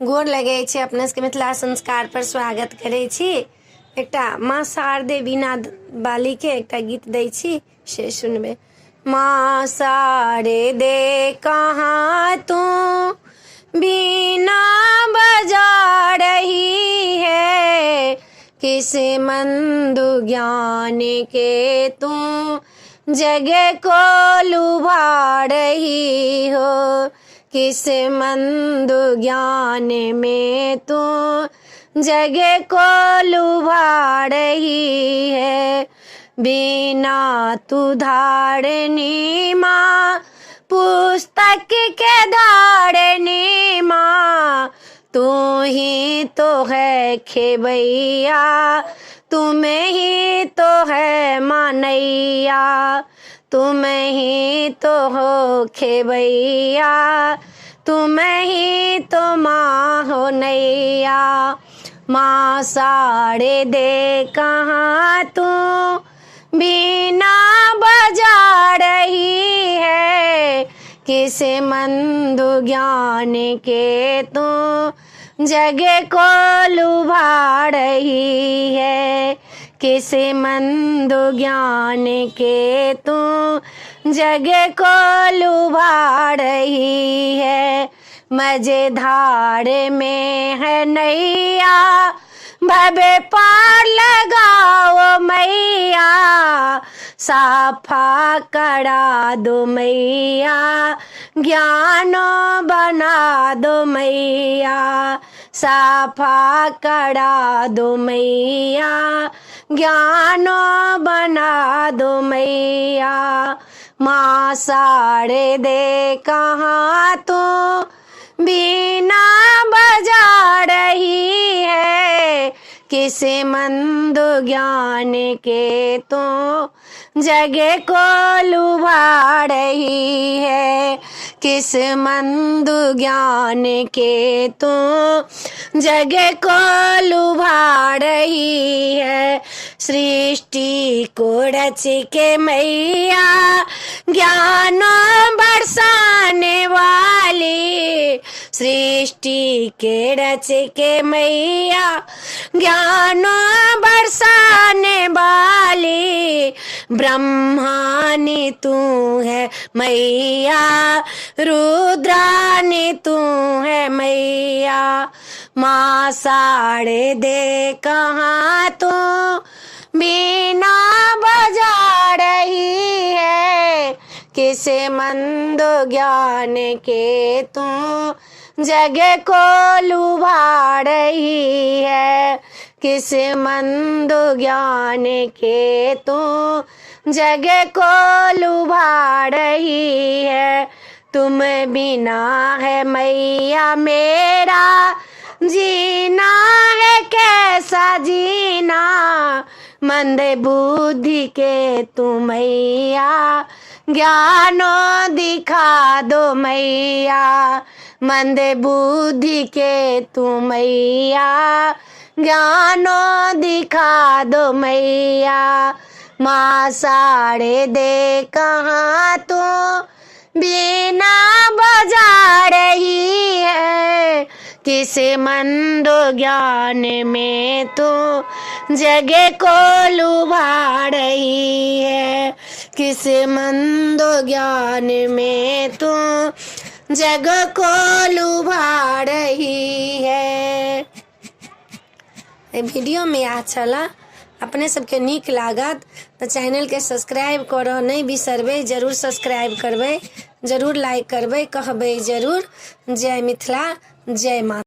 गोर लगै छै। अपने सबके मिथिला संस्कार पर स्वागत करै छी। एकटा माँ शारदे बीना बाली के एकटा गीत दै छी, से सुनबे। माँ शारदे कहाँ तू बीना बजा रही है, किस मंद ज्ञान के तू जग को लुभा रही हो, किस मंद ज्ञान में तू जग को लुभा रही है। बिना तू धारनी माँ, पुस्तक के धारनी माँ, तू ही तो है खेबैया, तुम्हें ही तो है मानैया, तुम ही तो हो खेबैया, तुम ही तो माँ हो नैया। माँ शारदे कहाँ तू बीना बजा रही है, किस मंद ज्ञान के तू जग को लुभा रही है, किस मंद ज्ञान के तू जग को लुभा रही है। मझधार में है नैया, भवे पार लगाओ मैया, साफा करा दो मैया, ज्ञानो बना दो मैया, साफा करा दो मैया, ज्ञानो बना दो मैया। माँ शारदे कहाँ तू बीना बजा रही है, किस मंद ज्ञान के तू जग को लुभा रही है, किस मंद ज्ञान के तू जग को लुभा रही है। सृष्टि को रच के मैया, ज्ञान बरसाने वाली, सृष्टि के रच के मैया, ज्ञान बरसाने वाली, ब्रह्मानी तू है मैया, रुद्रानी तू है मैया। माँ शारदे कहाँ तू बीना बजा रही है, किस मंद ज्ञान के तू जग को लुभा रही है, किस मंद ज्ञान के तू जग को लुभा रही है। तुम बिना है मैया मेरा जीना है कैसा जीना, मंद बुद्धि के तू मैया, ज्ञानो दिखा दो मैया, मंद बुद्धि के तू मैया, ज्ञानो दिखा दो मैया। माँ शारदे कहाँ तू बीना बजा रही है, किस मंद ज्ञान में तू जग को लुभा रही है, किस मंद ज्ञान में तू जग को लुभा रही है। वीडियो में अच्छा ला, अपने सबके नीक लागत तो चैनल के सब्सक्राइब करो नहीं बिसरबे, जरूर सब्सक्राइब करबे, जरूर लाइक करबे, कहबे जरूर। जय मिथिला, जय माता।